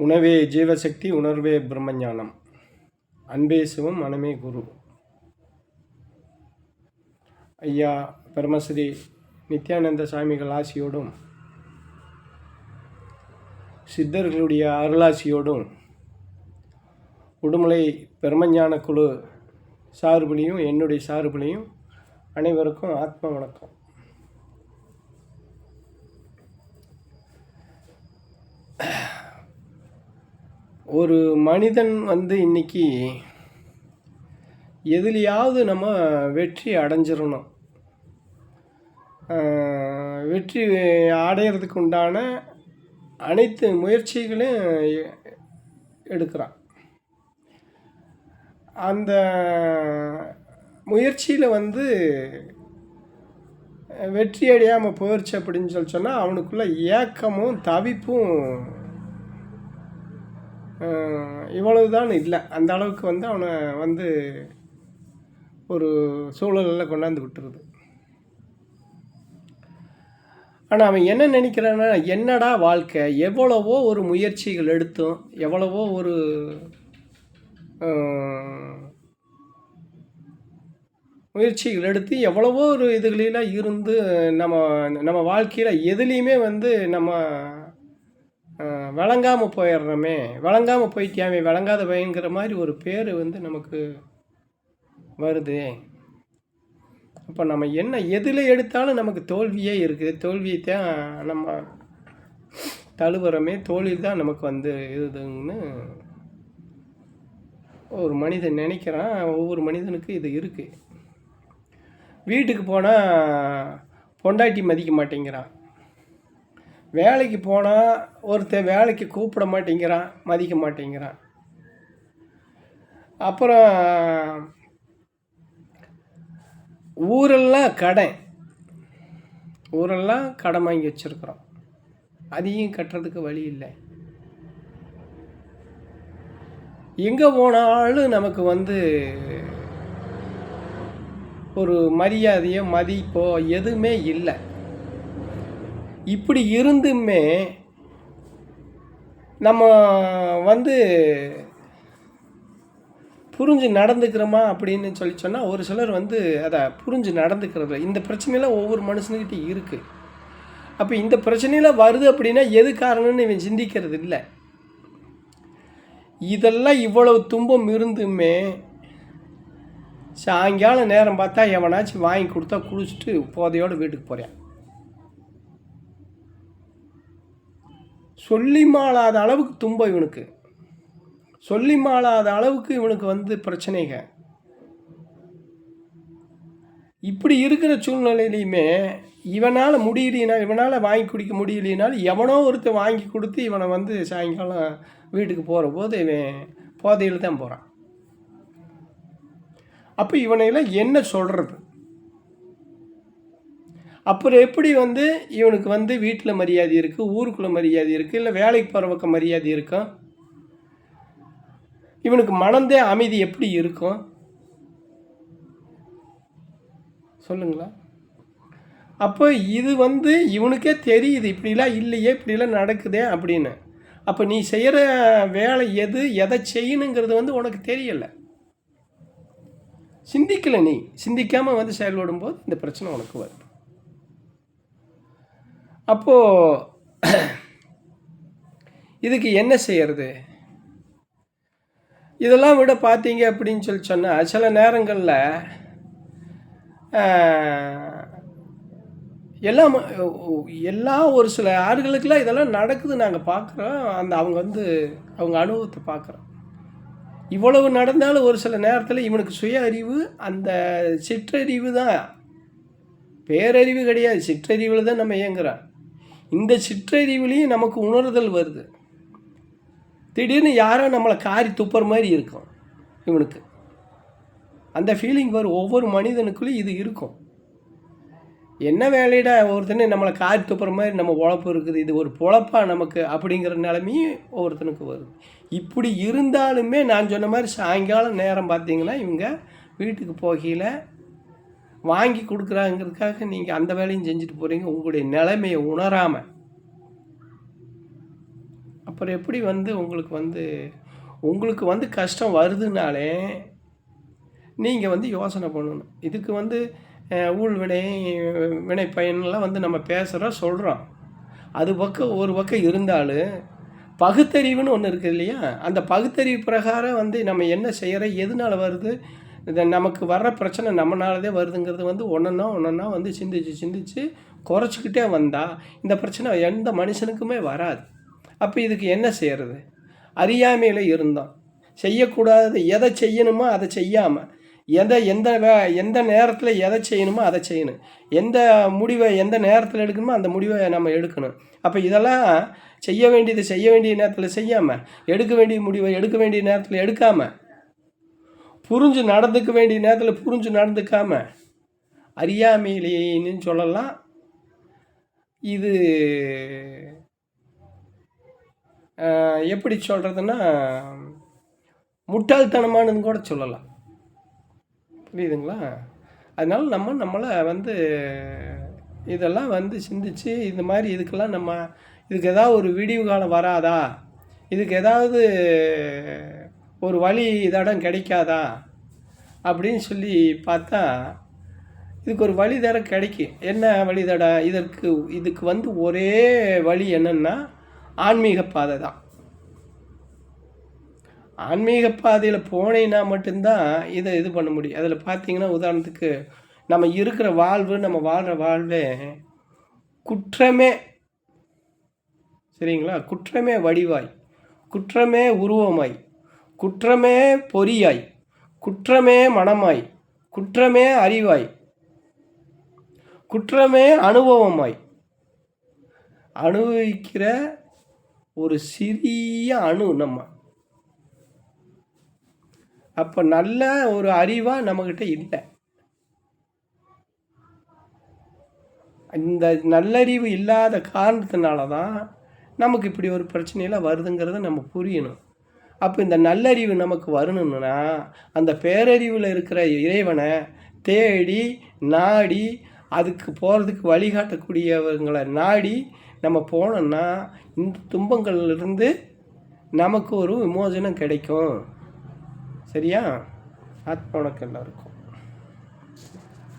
உணவே ஜீவசக்தி, உணர்வே பிரம்மஞானம். அன்பே சிவம், மனமே குரு. ஐயா பரமஸ்ரீ நித்யானந்த சாமிகள் ஆசியோடும் சித்தர்களுடைய அருளாசியோடும் உடுமலை பிரம்மஞான குழு சார்பிலையும் என்னுடைய சார்பிலையும் அனைவருக்கும் ஆத்ம வணக்கம். ஒரு மனிதன் இன்னைக்கு எதுலையாவது நம்ம வெற்றி அடைஞ்சிடணும், வெற்றி அடையிறதுக்கு உண்டான அனைத்து முயற்சிகளையும் எடுக்கிறான். அந்த முயற்சியில் வெற்றி அடையாமல் போயிடுச்சு அப்படின்னு சொன்னால் அவனுக்குள்ள ஏக்கமும் தவிப்பும் இவ்வளவுதான் இல்லை. அந்த அளவுக்கு அவனை ஒரு சூழலில் கொண்டாந்து விட்டுருது. ஆனால் அவன் என்ன நினைக்கிறான்னா, என்னடா வாழ்க்கை, எவ்வளவோ ஒரு முயற்சிகள் எடுத்தும், எவ்வளவோ ஒரு முயற்சிகள் எடுத்து, எவ்வளவோ ஒரு இதுகளெல்லாம் இருந்து நம்ம வாழ்க்கையில் எதுலேயுமே நம்ம விளங்காமல் போயிடுறோமே, விளங்காமல் போயிட்டியாமே, விளங்காத பையங்கிற மாதிரி ஒரு பேர் நமக்கு வருது. அப்போ நம்ம என்ன எதில் எடுத்தாலும் நமக்கு தோல்வியே இருக்குது. தோல்வியை தான் நம்ம தழுவுறமே, தோல்வி தான் நமக்கு இதுன்னு ஒரு மனிதன் நினைக்கிறான். ஒவ்வொரு மனிதனுக்கு இது இருக்குது. வீட்டுக்கு போனால் பொண்டாட்டி மதிக்க மாட்டேங்கிறான். வேலைக்கு போனால் ஒருத்தர் வேலைக்கு கூப்பிட மாட்டேங்கிறான், மதிக்க மாட்டேங்கிறான். அப்புறம் ஊரெல்லாம் கடன் வாங்கி வச்சுருக்குறோம், அதையும் கட்டுறதுக்கு வழி இல்லை. எங்கே போனாலும் நமக்கு ஒரு மரியாதையோ மதிப்போ எதுவுமே இல்லை. இப்படி இருந்துமே நம்ம புரிஞ்சு நடந்துக்கிறோமா அப்படின்னு சொன்னால் ஒரு சிலர் அதை புரிஞ்சு நடந்துக்கிறது. இந்த பிரச்சனையெல்லாம் ஒவ்வொரு மனுஷனுக்கிட்ட இருக்குது. அப்போ இந்த பிரச்சனையெல்லாம் வருது அப்படின்னா எது காரணம்னு இவன் சிந்திக்கிறது இல்லை. இதெல்லாம் இவ்வளவு துன்பம் இருந்துமே சாயங்காலம் நேரம் பார்த்தா எவனாச்சும் வாங்கி கொடுத்தா குடிச்சிட்டு போதையோடு வீட்டுக்கு போகிறேன். சொல்லி மாளாத அளவுக்கு துன்பம் இவனுக்கு, சொல்லி மாளாத அளவுக்கு இவனுக்கு பிரச்சனைங்க. இப்படி இருக்கிற சூழ்நிலையிலையுமே இவனால் முடியலைனா, இவனால் வாங்கி குடிக்க முடியலைனாலும் எவனோ ஒருத்தர் வாங்கி கொடுத்து இவனை சாயங்காலம் வீட்டுக்கு போகிற போது இவன் போதையில் தான் போகிறான். அப்போ இவனையெல்லாம் என்ன சொல்கிறது? அப்புறம் எப்படி இவனுக்கு வீட்டில் மரியாதை இருக்குது, ஊருக்குள்ளே மரியாதை இருக்குது, இல்லை வேலைக்கு போகிற பக்கம் மரியாதை இருக்கும்? இவனுக்கு மனந்தே அமைதி எப்படி இருக்கும் சொல்லுங்களா? அப்போ இது இவனுக்கே தெரியுது இப்படிலாம் இல்லையே, இப்படிலாம் நடக்குதே அப்படின்னு. அப்போ நீ செய்கிற வேலை எதை செய்யணுங்கிறது உனக்கு தெரியலை, சிந்திக்கலை. நீ சிந்திக்காமல் செயல்படும் போது இந்த பிரச்சனை உனக்கு வருது. அப்போது இதுக்கு என்ன செய்யறது? இதெல்லாம் விட பார்த்தீங்க அப்படின்னு சொன்னால் சில நேரங்களில் எல்லாம் ஒரு சில ஆறுகளுக்கெல்லாம் இதெல்லாம் நடக்குது, நாங்கள் பார்க்குறோம். அவங்க அனுபவத்தை பார்க்குறோம். இவ்வளவு நடந்தாலும் ஒரு சில நேரத்தில் இவனுக்கு சுய அறிவு, அந்த சிற்றறிவு தான், பேரறிவு கிடையாது, சிற்றறிவில் தான் நம்ம இயங்குறோம். இந்த சிற்றறிவுலேயும் நமக்கு உணர்தல் வருது. திடீர்னு யாரோ நம்மளை காரி துப்புற மாதிரி இருக்கும் இவனுக்கு, அந்த ஃபீலிங் வரும். ஒவ்வொரு மனிதனுக்குள்ளேயும் இது இருக்கும். என்ன வேலையிட ஒருத்தனை நம்மளை காரி துப்புற மாதிரி நம்ம உழப்பு இருக்குது, இது ஒரு பொழப்பா நமக்கு அப்படிங்கிற நிலைமையும் ஒவ்வொருத்தனுக்கு வருது. இப்படி இருந்தாலுமே நான் சொன்ன மாதிரி சாயங்காலம் நேரம் பார்த்தீங்கன்னா இவங்க வீட்டுக்கு போகையில் வாங்கி கொடுக்குறாங்கிறதுக்காக நீங்கள் அந்த வேலையும் செஞ்சுட்டு போகிறீங்க, உங்களுடைய நிலைமையை உணராமல். அப்போ அப்புறம் எப்படி வந்து உங்களுக்கு வந்து கஷ்டம் வருதுனாலே நீங்கள் வந்து யோசனை பண்ணணும். இதுக்கு வந்து ஊழ்வினை வினை பயன்லாம் வந்து நம்ம பேசுகிறோம் சொல்கிறோம். அது ஒரு பக்கம் இருந்தாலும் பகுத்தறிவுன்னு ஒன்று இருக்குது இல்லையா? அந்த பகுத்தறிவு பிரகாரம் வந்து நம்ம என்ன செய்கிறோம், எதனால வருது, நமக்கு வர்ற பிரச்சனை நம்மளாலதே வருதுங்கிறது வந்து ஒன்றொன்னா வந்து சிந்திச்சு குறைச்சிக்கிட்டே வந்தால் இந்த பிரச்சனை எந்த மனுஷனுக்குமே வராது. அப்போ இதுக்கு என்ன செய்கிறது? அறியாமையில் இருந்தோம். செய்யக்கூடாது எதை செய்யணுமோ அதை செய்யாமல், எந்த நேரத்தில் எதை செய்யணுமோ அதை செய்யணும். எந்த முடிவை எந்த நேரத்தில் எடுக்கணுமோ அந்த முடிவை நம்ம எடுக்கணும். அப்போ இதெல்லாம் செய்ய வேண்டிய நேரத்தில் செய்யாமல், எடுக்க வேண்டிய முடிவை எடுக்க வேண்டிய நேரத்தில் எடுக்காமல், புரிஞ்சு நடந்துக்க வேண்டிய நேரத்தில் புரிஞ்சு நடந்துக்காமல் அறியாமையிலேன்னு சொல்லலாம். இது எப்படி சொல்கிறதுன்னா முட்டாள்தனமானதுன்னு கூட சொல்லலாம். புரியுதுங்களா? அதனால் நம்மளை வந்து இதெல்லாம் வந்து சிந்திச்சு இந்த மாதிரி இதுக்கு ஏதாவது ஒரு விடிவு காலம் வராதா, இதுக்கு ஏதாவது ஒரு வழி தடம் கிடைக்காதா அப்படின்னு சொல்லி பார்த்தா இதுக்கு ஒரு வழி தடம் கிடைக்கும். என்ன வழி தடம்? இதுக்கு வந்து ஒரே வழி என்னன்னா ஆன்மீக பாதை தான். ஆன்மீக பாதையில் போனேன்னா மட்டும்தான் இது பண்ண முடியும். அதில் பார்த்தீங்கன்னா உதாரணத்துக்கு நம்ம இருக்கிற நம்ம வாழ்கிற வாழ்வே குற்றமே, சரிங்களா? குற்றமே வடிவாய், குற்றமே உருவமாய், குற்றமே பொறியாய், குற்றமே மனமாய், குற்றமே அறிவாய், குற்றமே அனுபவமாய் அனுபவிக்கிற ஒரு சிறிய அணு நம்ம. அப்போ நல்ல ஒரு அறிவாக நம்மக்கிட்ட இல்லை. இந்த நல்லறிவு இல்லாத காரணத்தினால தான் நமக்கு இப்படி ஒரு பிரச்சனையெல்லாம் வருதுங்கிறத நம்ம புரியணும். அப்போ இந்த நல்லறிவு நமக்கு வரணும்னா அந்த பேரறிவில் இருக்கிற இறைவனை தேடி நாடி அதுக்கு போகிறதுக்கு வழிகாட்டக்கூடியவங்களை நாடி நம்ம போனோம்னா இந்த துன்பங்கள்லேருந்து நமக்கு ஒரு விமோசனம் கிடைக்கும். சரியா? ஆத்மா வணக்கம் எல்லாருக்கும்.